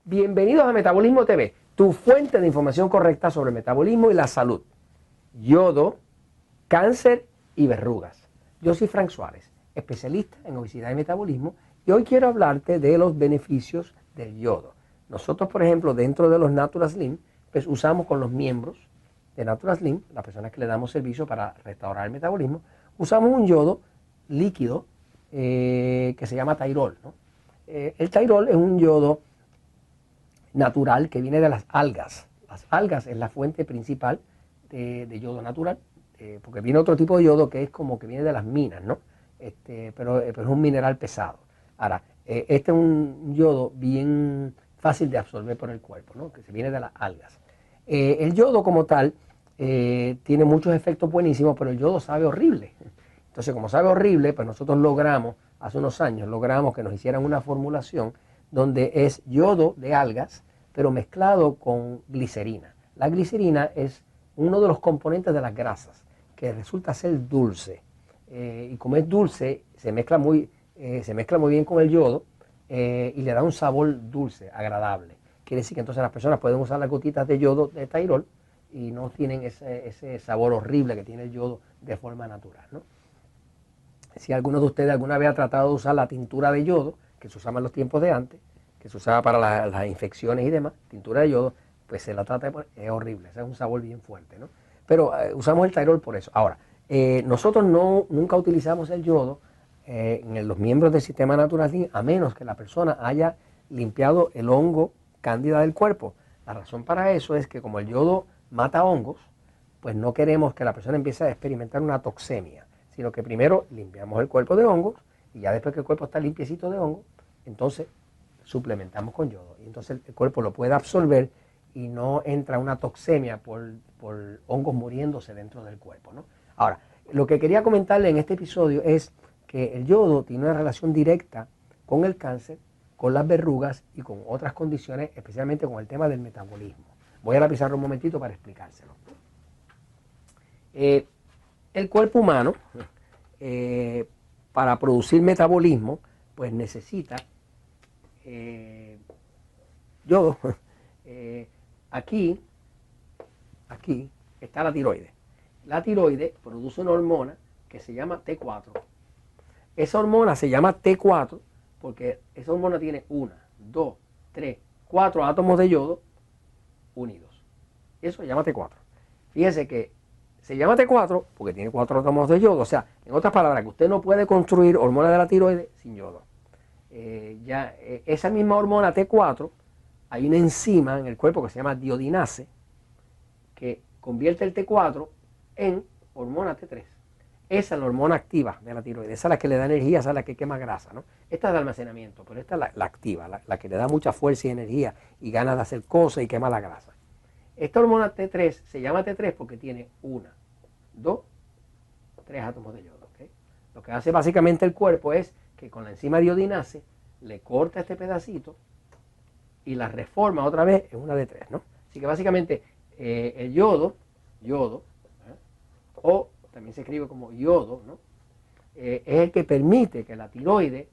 Bienvenidos a Metabolismo TV, tu fuente de información correcta sobre el metabolismo y la salud. Yodo, cáncer y verrugas. Yo soy Frank Suárez, especialista en obesidad y metabolismo, y hoy quiero hablarte de los beneficios del yodo. Nosotros, por ejemplo, dentro de los Natural Slim, pues usamos con los miembros de Natural Slim, las personas que le damos servicio para restaurar el metabolismo, usamos un yodo líquido que se llama Tairol, ¿no? El Tairol es un yodo natural que viene de las algas. Las algas es la fuente principal de yodo natural, porque viene otro tipo de yodo que es como que viene de las minas, ¿no? Pero es un mineral pesado. Ahora, este es un yodo bien fácil de absorber por el cuerpo, ¿no? Que se viene de las algas. El yodo como tal tiene muchos efectos buenísimos, pero el yodo sabe horrible. Entonces, como sabe horrible, pues nosotros logramos, hace unos años, que nos hicieran una formulación donde es yodo de algas, pero mezclado con glicerina. La glicerina es uno de los componentes de las grasas, que resulta ser dulce. Y como es dulce, se mezcla muy bien con el yodo y le da un sabor dulce, agradable. Quiere decir que entonces las personas pueden usar las gotitas de yodo de Tairol y no tienen ese sabor horrible que tiene el yodo de forma natural, ¿no? Si alguno de ustedes alguna vez ha tratado de usar la tintura de yodo, que se usaba en los tiempos de antes, que se usaba para las infecciones y demás, tintura de yodo, pues se la trata es horrible, ese es un sabor bien fuerte, ¿no? Pero usamos el Tairol por eso. Ahora, nosotros nunca utilizamos el yodo en los miembros del sistema Natural Slim, a menos que la persona haya limpiado el hongo cándida del cuerpo. La razón para eso es que como el yodo mata hongos, pues no queremos que la persona empiece a experimentar una toxemia, sino que primero limpiamos el cuerpo de hongos y ya después que el cuerpo está limpiecito de hongos, entonces suplementamos con yodo. Y entonces el cuerpo lo puede absorber y no entra una toxemia por hongos muriéndose dentro del cuerpo, ¿no? Ahora, lo que quería comentarle en este episodio es que el yodo tiene una relación directa con el cáncer, con las verrugas y con otras condiciones, especialmente con el tema del metabolismo. Voy a la pizarra un momentito para explicárselo. El cuerpo humano, para producir metabolismo, pues necesita yodo. Aquí está la tiroides. La tiroides produce una hormona que se llama T4. Esa hormona se llama T4 porque esa hormona tiene 1, 2, 3, 4 átomos de yodo unidos. Eso se llama T4. Fíjese que se llama T4 porque tiene 4 átomos de yodo. O sea, en otras palabras, que usted no puede construir hormona de la tiroides sin yodo. Esa misma hormona T4, hay una enzima en el cuerpo que se llama diodinase, que convierte el T4 en hormona T3. Esa es la hormona activa de la tiroides, esa es la que le da energía, esa es la que quema grasa, ¿no? Esta es de almacenamiento, pero esta es la activa, la que le da mucha fuerza y energía y ganas de hacer cosas y quema la grasa. Esta hormona T3 se llama T3 porque tiene 1, 2, 3 átomos de yodo, ¿okay? Lo que hace básicamente el cuerpo es que con la enzima diodinase le corta este pedacito y la reforma otra vez en una de 3, ¿no? Así que básicamente el yodo, o también se escribe como yodo, ¿no? Es el que permite que la tiroides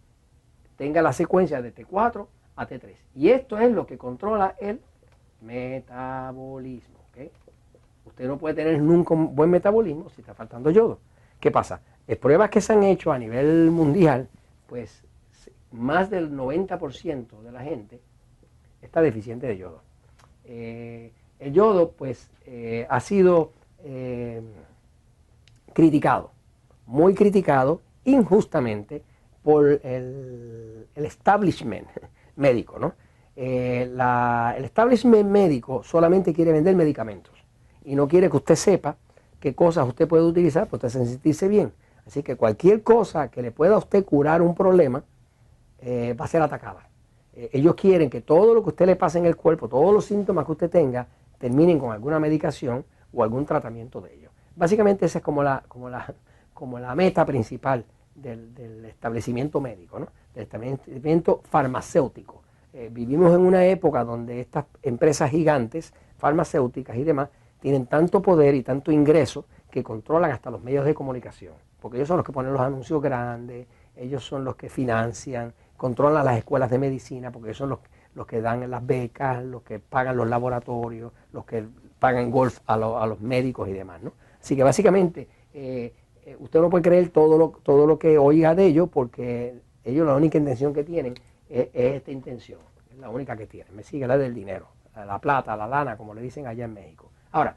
tenga la secuencia de T4 a T3. Y esto es lo que controla el metabolismo, ¿okay? Usted no puede tener nunca un buen metabolismo si está faltando yodo. ¿Qué pasa? Pruebas que se han hecho a nivel mundial, pues más del 90% de la gente está deficiente de yodo. El yodo, pues, ha sido criticado, muy criticado, injustamente, por el establishment médico, ¿no? El establishment médico solamente quiere vender medicamentos y no quiere que usted sepa qué cosas usted puede utilizar para usted sentirse bien. Así que cualquier cosa que le pueda a usted curar un problema va a ser atacada. Ellos quieren que todo lo que a usted le pase en el cuerpo, todos los síntomas que usted tenga, terminen con alguna medicación o algún tratamiento de ellos. Básicamente esa es como la meta principal del establecimiento médico, ¿no? Del establecimiento farmacéutico. Vivimos en una época donde estas empresas gigantes, farmacéuticas y demás, tienen tanto poder y tanto ingreso que controlan hasta los medios de comunicación. Porque ellos son los que ponen los anuncios grandes, ellos son los que financian controlan las escuelas de medicina, porque ellos son los que dan las becas, los que pagan los laboratorios, los que pagan golf a los médicos y demás, ¿no? Así que básicamente usted no puede creer todo lo que oiga de ellos, porque ellos la única intención que tienen es esta intención, es la única que tienen. Me sigue la del dinero, la plata, la lana, como le dicen allá en México. Ahora,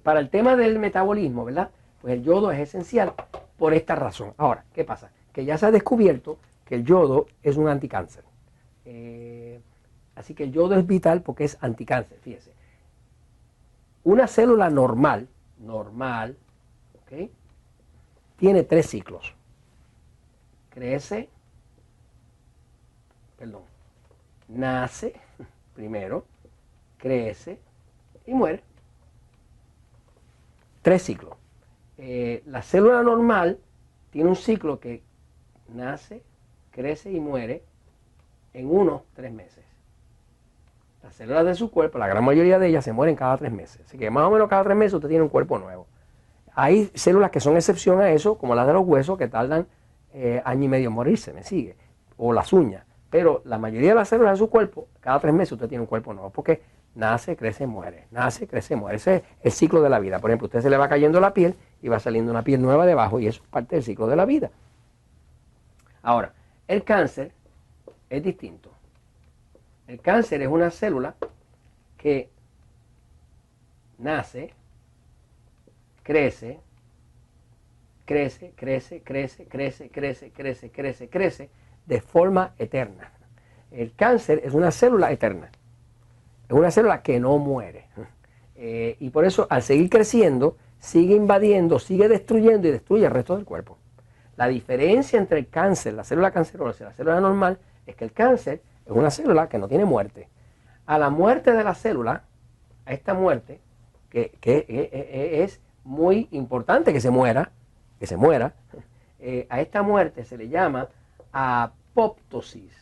para el tema del metabolismo, ¿verdad? Pues el yodo es esencial por esta razón. Ahora, ¿qué pasa? Que ya se ha descubierto que el yodo es un anticáncer. Así que el yodo es vital porque es anticáncer, fíjese. Una célula normal, ¿ok? Tiene 3 ciclos. Nace primero, crece y muere. 3 ciclos. La célula normal tiene un ciclo que nace, crece y muere en unos 3 meses. Las células de su cuerpo, la gran mayoría de ellas se mueren cada 3 meses. Así que más o menos cada 3 meses usted tiene un cuerpo nuevo. Hay células que son excepción a eso, como las de los huesos, que tardan año y medio en morirse, ¿me sigue? O las uñas. Pero la mayoría de las células de su cuerpo, cada 3 meses usted tiene un cuerpo nuevo, porque nace, crece, muere. Nace, crece, muere. Ese es el ciclo de la vida. Por ejemplo, a usted se le va cayendo la piel y va saliendo una piel nueva debajo, y eso es parte del ciclo de la vida. Ahora, el cáncer es distinto. El cáncer es una célula que nace, crece de forma eterna. El cáncer es una célula eterna. Es una célula que no muere. Y por eso, al seguir creciendo, sigue invadiendo, sigue destruyendo y destruye el resto del cuerpo. La diferencia entre el cáncer, la célula cancerosa y la célula normal, es que el cáncer es una célula que no tiene muerte. A la muerte de la célula, a esta muerte, que es muy importante que se muera, a esta muerte se le llama apoptosis.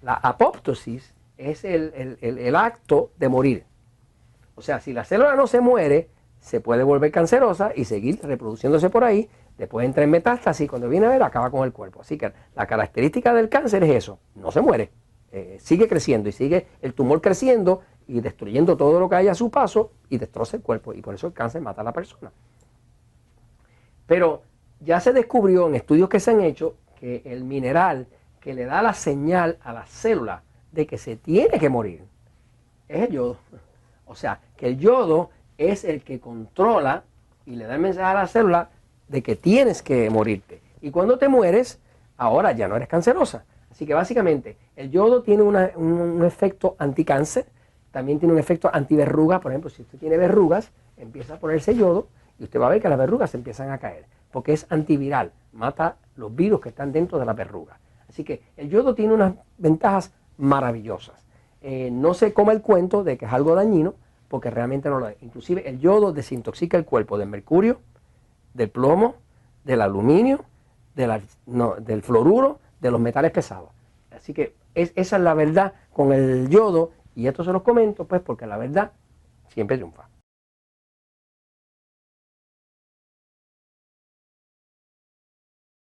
La apoptosis es el acto de morir. O sea, si la célula no se muere, se puede volver cancerosa y seguir reproduciéndose por ahí. Después entra en metástasis, cuando viene a ver, acaba con el cuerpo. Así que la característica del cáncer es eso, no se muere. Sigue creciendo y sigue el tumor creciendo y destruyendo todo lo que hay a su paso y destroza el cuerpo. Y por eso el cáncer mata a la persona. Pero ya se descubrió en estudios que se han hecho que el mineral que le da la señal a la célula de que se tiene que morir es el yodo. O sea, que el yodo es el que controla y le da el mensaje a la célula de que tienes que morirte. Y cuando te mueres, ahora ya no eres cancerosa. Así que básicamente el yodo tiene un efecto anticáncer, también tiene un efecto antiverruga. Por ejemplo, si usted tiene verrugas, empieza a ponerse yodo y usted va a ver que las verrugas se empiezan a caer, porque es antiviral, mata los virus que están dentro de la verruga. Así que el yodo tiene unas ventajas maravillosas. No se coma el cuento de que es algo dañino, porque realmente no lo es. Inclusive el yodo desintoxica el cuerpo del mercurio, del plomo, del aluminio, del fluoruro, de los metales pesados. Así que esa es la verdad con el yodo, y esto se los comento pues porque la verdad siempre triunfa.